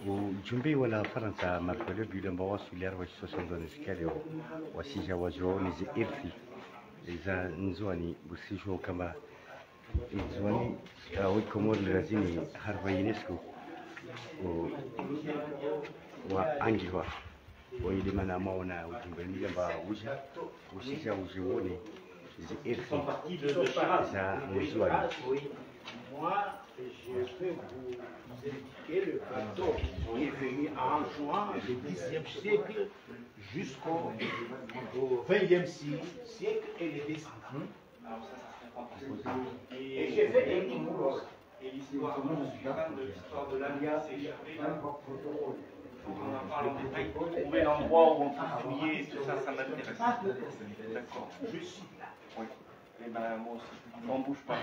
Ujumbe wala Faransa marfale bila mbawa suliar wa sosondone skali wa sija wa joni zi irfi iza nzwani busisho kama nzwani wa komor lazini harba UNESCO wa angiwa wa ile mana maona ujumbe ni mba uja usija ujione zi irfi za nzwani. Moi, je peux vous expliquer le bateau qui est venu en juin du Xe siècle jusqu'au XXe siècle et les descendants. Et j'ai fait un numéro. Et l'histoire de l'Alliance s'est échappée. On en parle en détail. Trouver l'endroit où on peut fouiller, tout ça, ça m'intéresse. D'accord. Je suis là. Oui. Eh ben, moi aussi. On bouge pas.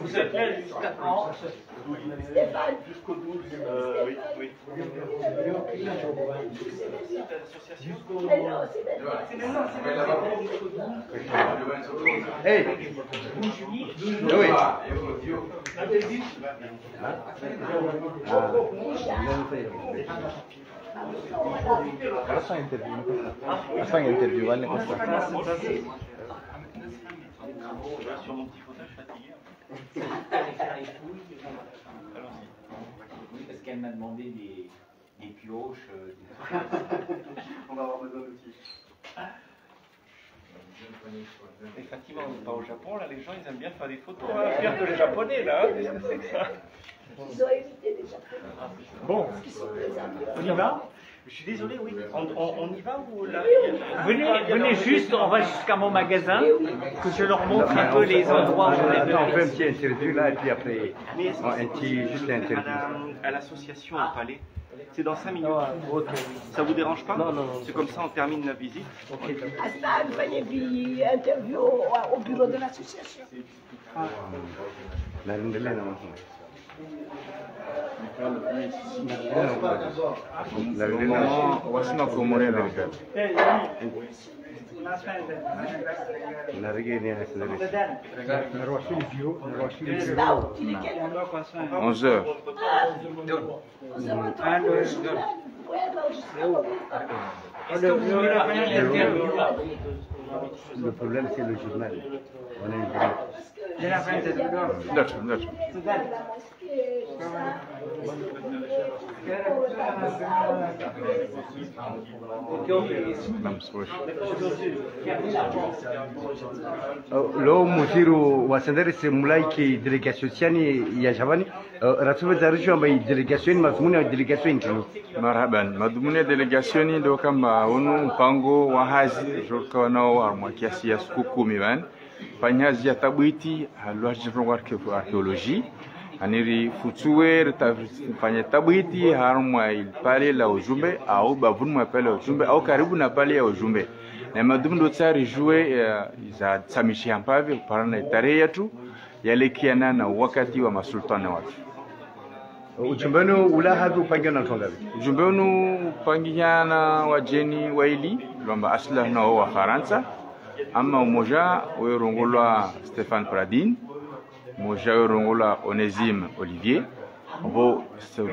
Vous êtes là jusqu'à quand? Jusqu'au 12. Oui, oui. Hey! Oui. Questa interview, questa interview vale questa. Sur mon petit fauteuil fatigué. Oui, parce qu'elle m'a demandé des pioches. On va avoir besoin d'outils. Effectivement, on n'est pas au Japon, là, les gens ils aiment bien faire des photos. Faire de les Japonais, là, qu'est-ce que c'est que ça? Ils ont évité les Japonais. Bon, On y va? je suis désolé, oui. On y va ou là? Venez juste, on va jusqu'à mon magasin, que je leur montre un peu les endroits où on est. On fait un petit interview là et puis après, juste l'interview. À l'association au palais. C'est dans 5 minutes. Ça vous dérange pas? Non. C'est comme ça, on termine la visite. Hassan, veuillez venir interview au bureau de l'association. Wasina komore Amerika. Stop, il est quelle heure? 11h. Nous avons trouvé le journal. Ouais, alors, je sais pas. Est-ce que vous voulez faire l'interview? Le problème c'est le journal. On a une vidéo. Parce que D'accord. la mosquée, tout ça. Lo musiru wasandari se mulai ki delegation siani ya Javani ratume zarisho ambaye delegation mazmuni ya delegation intino. Marhaban. Madhumuni delegation ndio kama unu mpango wa hazi joka nao wa kiasi ya siku 10 bana. Fanyazi ya tabwiti halwajiro arkeologie aniri futuwe fanya tabwiti harumwa pale la ujumbe au bavunwa pale la ujumbe au karibu na pale ya ujumbe na madumu ndo tsari jue za tsamishi hampavi parana tarehe yetu yalekiana na wakati wa masultani wake. Ujumbe wenu ula hadhi upangia na tongavi? Ujumbe wenu upangiana wajeni waili lomba asla na wa Faransa ama umoja werongolwa Stéphane Pradine, moja werongolwa Onésime Olivier. Bo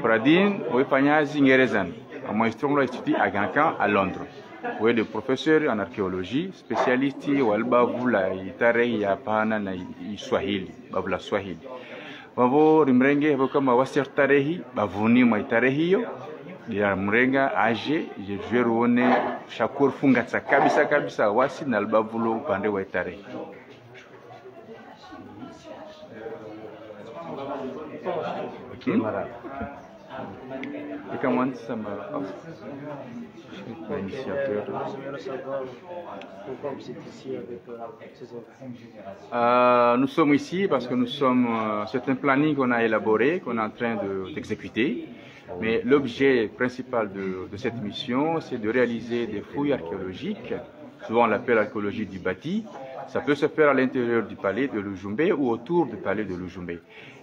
Pradine wefanyazi ngerezani ama istrongo institut à Gankan à Londres. Oui, de professeur en archéologie, spécialiste walbavula itarehi ya pana na Swahili, bavula Swahili. Wavo rimrenge kama wasirtarehi bavuni mwa itarehi hiyo ya mrenga aje je ruone shakur fungatsa kabisa wasi na albavulo upande wa itarehi. Okay, mara. Comment ça m'a l'initiateur. Nous sommes ici parce que c'est un planning qu'on a élaboré, qu'on est en train d'exécuter. Mais l'objet principal de cette mission, c'est de réaliser des fouilles archéologiques. Souvent on l'appelle l'archéologie du bâti. Ça peut se faire à l'intérieur du palais de Lujumbe ou autour du palais de Lujumbe.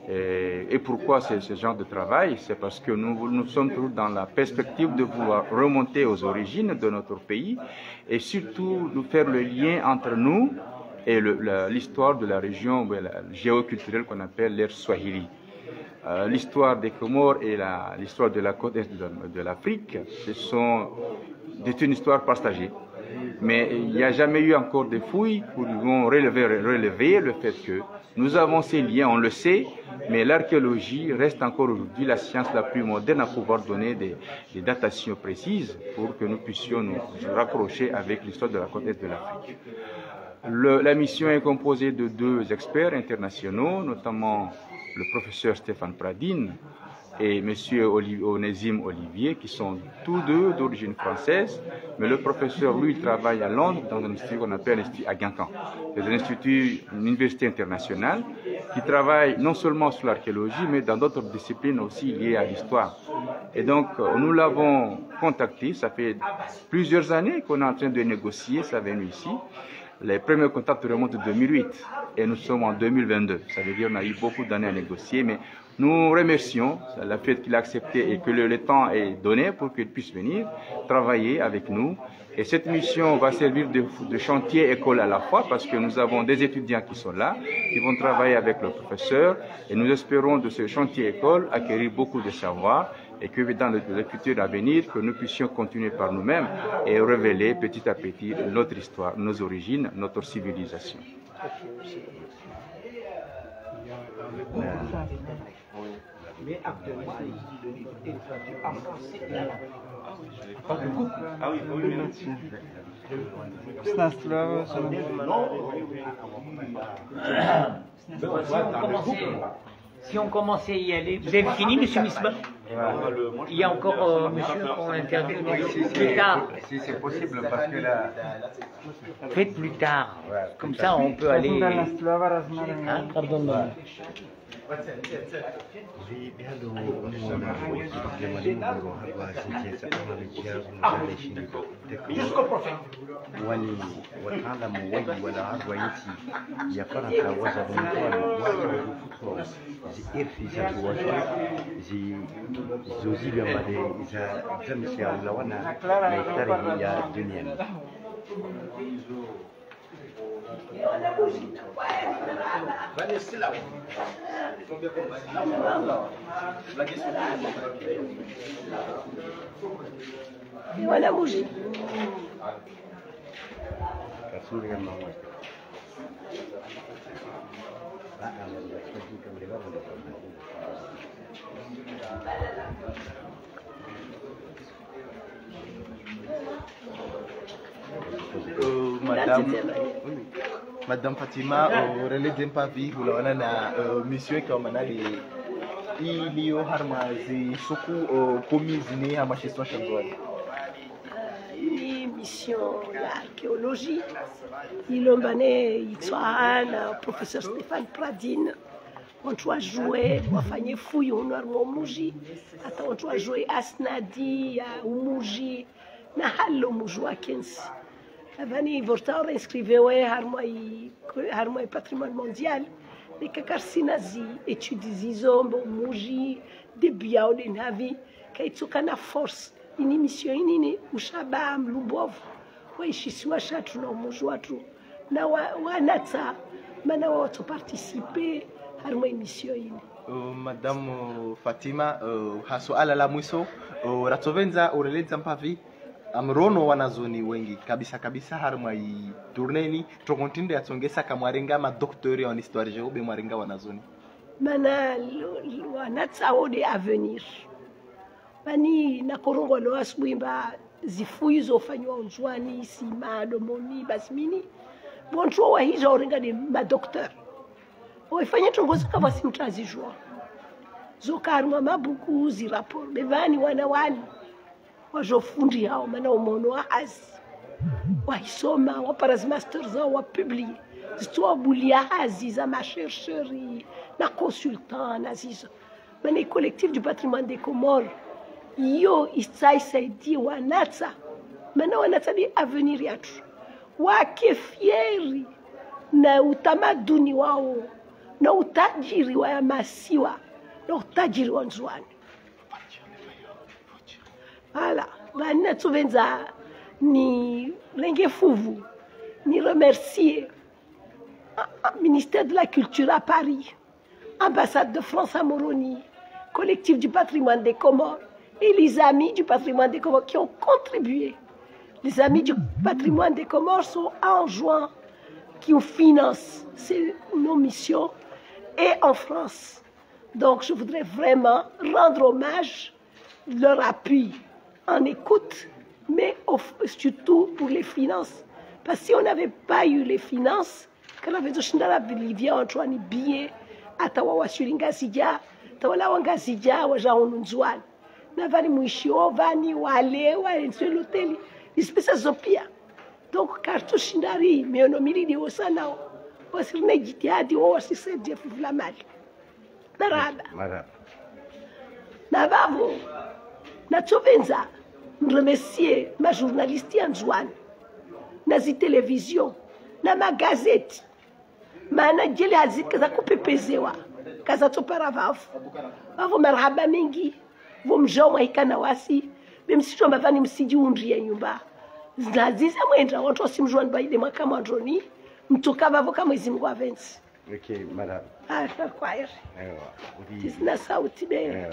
Et pourquoi c'est ce genre de travail? C'est parce que nous sommes toujours dans la perspective de vouloir remonter aux origines de notre pays et surtout de faire le lien entre nous et l'histoire de la région géoculturelle qu'on appelle l'ère Swahili. L'histoire des Comores et l'histoire de la côte est de l'Afrique, c'est une histoire partagée. Mais il n'y a jamais eu encore de fouilles pour relever le fait que nous avons ces liens, on le sait, mais l'archéologie reste encore aujourd'hui la science la plus moderne à pouvoir donner des datations précises pour que nous puissions nous rapprocher avec l'histoire de la côte est de l'Afrique. La mission est composée de 2 experts internationaux, notamment le professeur Stéphane Pradine et M. Onésime Olivier, qui sont tous 2 d'origine française, mais le professeur, lui, il travaille à Londres dans un institut qu'on appelle l'Institut à Guingamp. C'est un institut, une université internationale, qui travaille non seulement sur l'archéologie, mais dans d'autres disciplines aussi liées à l'histoire. Et donc, nous l'avons contacté, ça fait plusieurs années qu'on est en train de négocier sa venue ici. Les premiers contacts remontent en 2008 et nous sommes en 2022. Ça veut dire qu'on a eu beaucoup d'années à négocier, mais nous remercions le fait qu'il a accepté et que le temps est donné pour qu'il puisse venir travailler avec nous. Et cette mission va servir de chantier école à la fois parce que nous avons des étudiants qui sont là, qui vont travailler avec le professeur et nous espérons de ce chantier école acquérir beaucoup de savoir et que dans le futur à venir, que nous puissions continuer par nous-mêmes et révéler petit à petit notre histoire, nos origines, notre civilisation. Mais actuellement, le livre est traduit en français et en arabe. Ah oui, oui, merci. Si on commençait à y aller, vous avez fini, monsieur Misbah? Il y a encore monsieur pour l'interview plus tard. Si c'est possible, parce que là... Faites plus tard. Comme ça, on peut aller... Hein, pardon. Jusqu'au prophète. Et voilà bougie. Madame Fatima, relais d'Empavi, vous l'avez na monsieur comme on a des ilio harmazi suku komizini hamashiswa shangwani. Ni mission ya archéologie ilombane itwa na professeur Stéphane Pradine. Watu wajue wafanye fuyo unarmo muji hata watu wajue asnadi ya umuji na halo muji wa kensi. Avani vortaura inscrevewe harmoi patrimoine mondial de kakarsinazi études izombo muji de biao de navi kaitsuka na force ini mission inini ushaba mlubovu waishi washatu na muji watu na wanata mana watu participer harmoi mission ini. Madame Fatima, hasuala la mwiso ratovenza ureleza mpavi amrono wanazoni wengi kabisa kabisa harma i tourneni trokontinde yatsongesa kamwarenga ma docteur en histoire géo be mwarenga wanazoni mana wanatsao de avenir bani na korongo lo asbuimba zifuizo fanywa unjwani simado moni basmini boncho wa hizo orenga de ma docteur oifanya tongoza kama simtrazijwa zokarma mabuku zi rapport bevani wanawani wajofundi hao maana umono wa hazi waisoma waparas masters wa publier zitoa bulia hazi za machercheurs na consultant na zizo maana collectif du patrimoine des Comores yo isaidie wanatsa maana wanatsa ni avenir yetu wake fieri na utamaduni wao na utajiri wa masiwa na utajiri wa nzwani. Voilà, bana tuvenza ni lengefuvu ni remercier ministère de la Culture à Paris, ambassade de France à Moroni, collectif du patrimoine des Comores et les amis du patrimoine des Comores qui ont contribué. Les amis du patrimoine des Comores sont en juin, qui financent nos missions et en France. Donc je voudrais vraiment rendre hommage leur appui en écoute, mais surtout pour les finances. Parce que si on n'avait pas eu les finances, quand on avait dit Antoine billet, atawa washuringa sija, tawala wanga sija wa jaununzwani. Na vani muishio vani wale wa l'hôtel, espèce zopia. Donc kartu shindari meono milidi osana wasirne jitihadi wasisaidia fufula mali. Maraba. Na bavo. Na Tsovenza, remercier ma journaliste Anzouane, na zi télévision, na ma gazette, maana jeli hazika za kupepezewa, kaza topara vafu. Vavu marhaba mengi, vumjao mahikana wasi, bemsito mbavani msiji undria nyumba. Zinaziza mwendra, wantu wasimjuan baide makama androni, mtuka vavo kama izimgwa vensi. Okay, madam. Kwa heri. Tisina sauti be.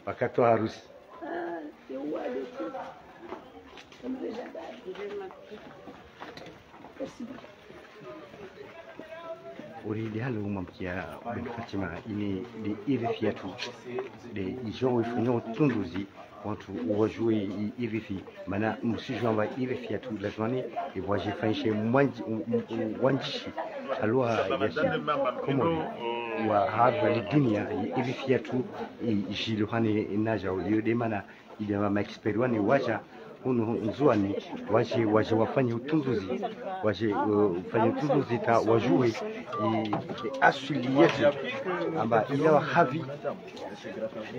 Wakati wa harusi. Uri halo mamkia bin Fatima ini di irifi yetu de ijo ifunyo tunduzi watu wajue irifi mana msijua wa irifi yetu lazima iwaje fanishe wanchi alwa yashi komo wa hadha dunia irifi yetu ijiluhani inaja yode mana ile mama experience waja hunu nzuani waje wafanye utunduzi waje ufanye utunduzi ta wajue asili yetu amba ilawa havi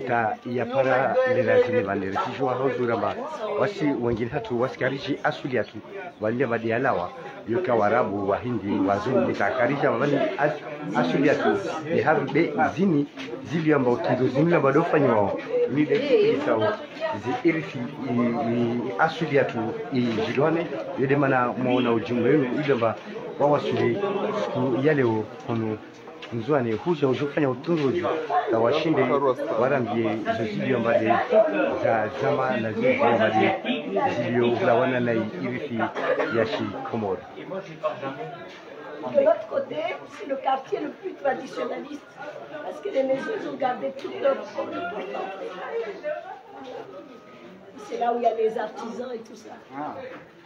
ta ya para lelazime bande refugio hozura ba wasi wengine hatu wasikarishi asili yetu wale badialawa yoka warabu wahindi wazungu takarija mabani asili yetu ni havi be zini zili amba utunduzi mla bado fanye wao ni de sawa zi irifi asili yetu ijilwane yede mana muona ujumbe wenu ile ba wawasuli siku ya leo kono nzwani huja ujufanya utunzuji na washinde warambie zilio mbade za zama na zilio mbade zilio ulawana na irifi ya shi Comores. De l'autre côté, c'est le quartier le plus traditionnaliste, parce que les maisons ont gardé toutes leurs formes. C'est là où il y a les artisans et tout ça. Ah.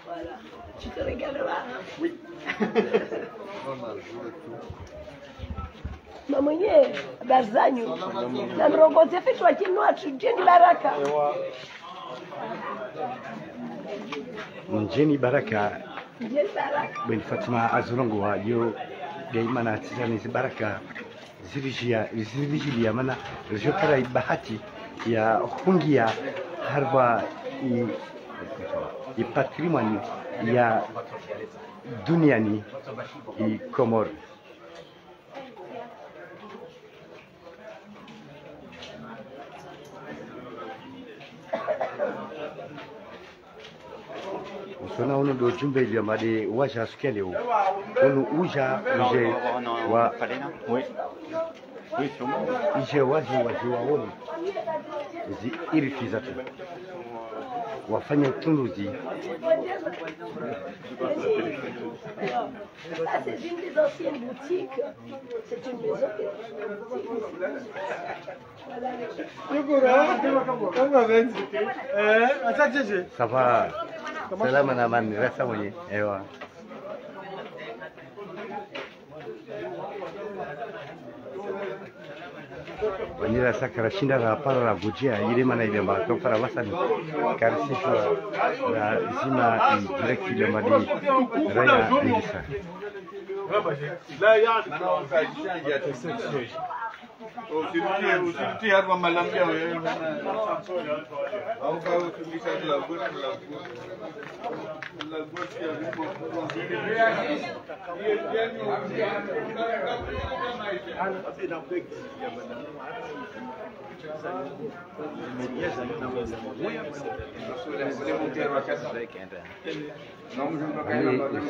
Voilà. Tu te régaleras. Hein? Oui. Mamonye, Bazanyu. Na mrongoze fitu wa kinua tujeni baraka. Njeni baraka. Njeni baraka. Ben Fatima Azulongo wa yo daima tizani baraka zilijilia mana rejokara bahati ya hungia harba i patrimoine ya duniani i Comores. Usona uno do jumbe ile made waja skele o uno uja uje wa oui oui sûrement ije waje waone zi irifi zatu wafanye utunduzi. Ça, c'est une des anciennes boutiques. C'est une maison. Ça va. Salama na amani. Rasa mwenye. Ewa. Wanira sakara shinda la para la gujia ile mana ile ma to para wasani karisi shwa na zima direct ile madi raya ndisa لا يعني وسيرتي هربا ملامبيا او كاو تليسا لا بوش لا بوش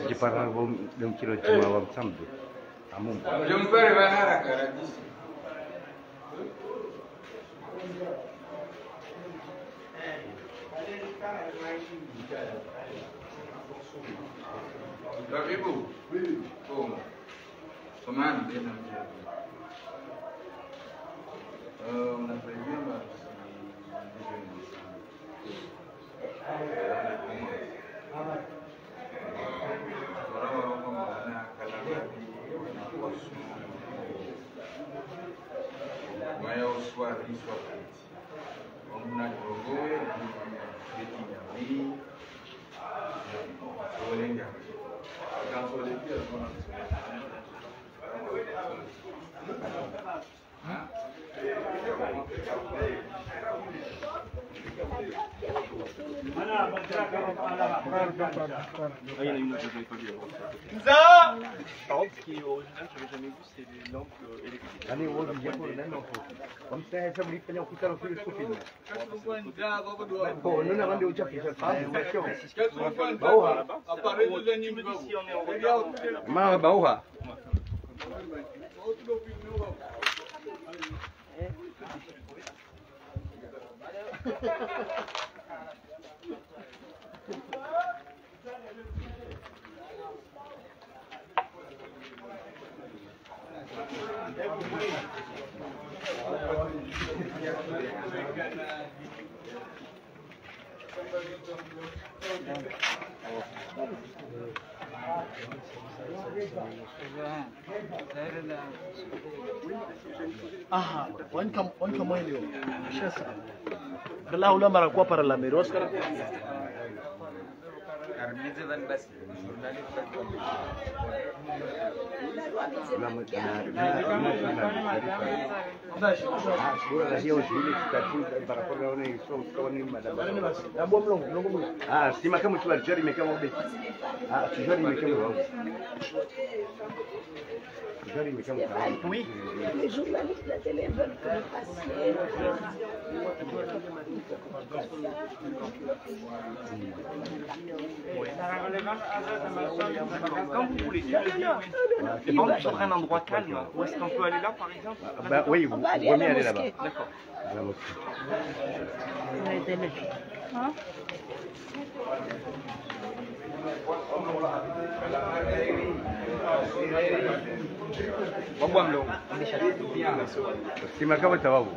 Di parlar de kilo de ma wam samdu Amungu. Jombare banara karadisi. Karibu. Como? Tomando dentro do dia. Na primeira Il y en a une autre que je n'avais pas vu avant. Par contre, ce qui est original, je n'avais jamais vu, c'est les lampes électriques. Allez, on va dire comme ça, ça me dit que on peut faire le film. Bon, nous avons des autres qui sont pas. Baouha. Tu me dis si on est en retard. Ma Baouha. Aha, wanka mweleo. Shasa. Kala ula mara kwa para la meros kara. Carmite van Basi, Ah, si ma kama tu aljari mekama ubi. Ah, tujari mekama wao. Tujari mekama wao. Oui. Les journalistes de la télé veulent que le patient. Quand vous voulez, tu le dis, oui. Par exemple, sur un endroit calme, où est-ce qu'on peut aller là, par exemple? Bah oui, vous pouvez aller là-bas. D'accord. À la mosquée. Hein? Wabwa mlongo. Si makao tawabu.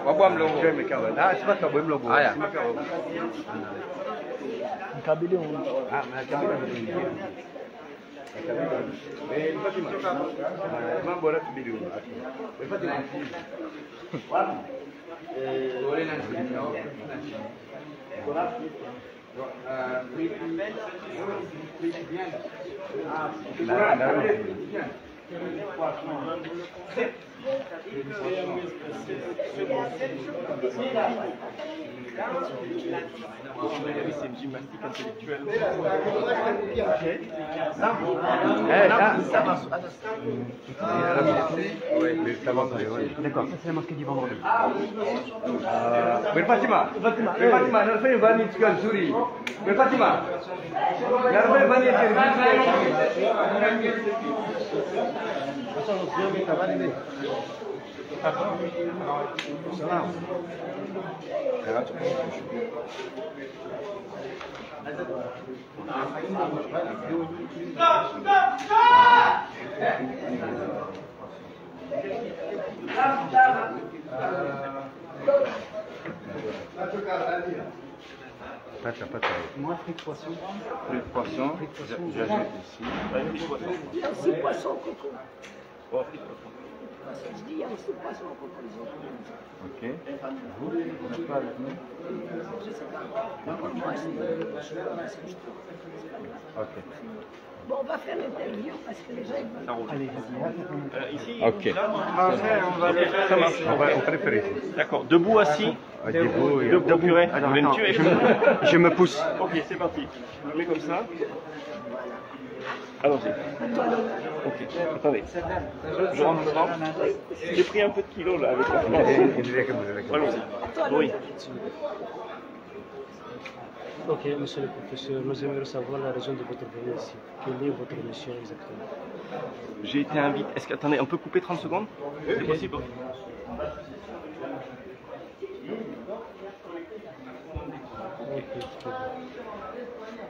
Wabwa mlongo. Kwa makao. Ah, si makao mlongo. Haya. Si makao. Mkabili ungu. Ah, makao. Fatima. Mambo la kubili ungu. Fatima. Dole na C'est une gymnastique intellectuelle. D'accord, ça c'est la mosquée du vendredi. Fatima, Fatima, non fai vanni suri. Fatima. Non fai vanni Pata. Moi, frites poisson. Frites poisson, j'ajoute ici. Il y a aussi poisson coco. Oh, frites poisson. Je dis, il y a aussi poisson coco. Ok. Vous n'êtes pas avec nous? Je sais pas. Ok. Bon, on va faire l'interview parce que les gens ils veulent. Ça roule. Allez, vas-y. Ici, Ok. là, on va le faire. Ça marche. On va le faire ici. D'accord. Debout, assis. Debout, purée. Vous voulez me tuer? Je me pousse. Ok, c'est parti. Je le mets comme ça. Allons-y. Ok, attendez. Je rentre dedans. J'ai pris un peu de kilos là avec la France. Allons-y. Oui. Ok, monsieur le professeur, nous aimerions savoir la raison de votre venue ici. Quelle est votre mission exactement? J'ai été invité. Est-ce que attendez, on peut couper 30 secondes? C'est possible?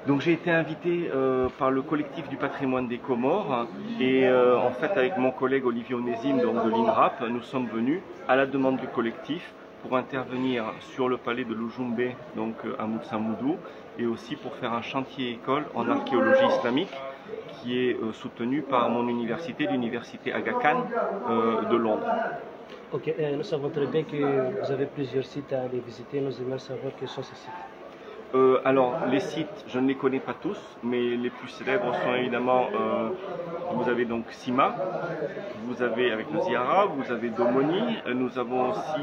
Donc j'ai été invité par le collectif du patrimoine des Comores et en fait avec mon collègue Olivier Onésime donc de l'INRAP, nous sommes venus à la demande du collectif pour intervenir sur le palais de Lujumbe donc à Moutsamoudou et aussi pour faire un chantier école en archéologie islamique qui est soutenu par mon université, l'université Aga Khan de Londres. Ok, nous savons très bien que vous avez plusieurs sites à aller visiter. Nous aimerions savoir quels sont ces sites. Alors, les sites, je ne les connais pas tous, mais les plus célèbres sont évidemment, vous avez donc Sima, vous avez avec le Ziara, vous avez Domoni, nous avons aussi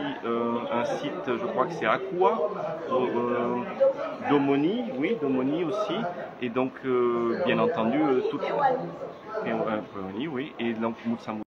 un site, je crois que c'est Akua, Domoni, oui, Domoni aussi, et donc, bien entendu, tout... Et donc Moutsamoudou.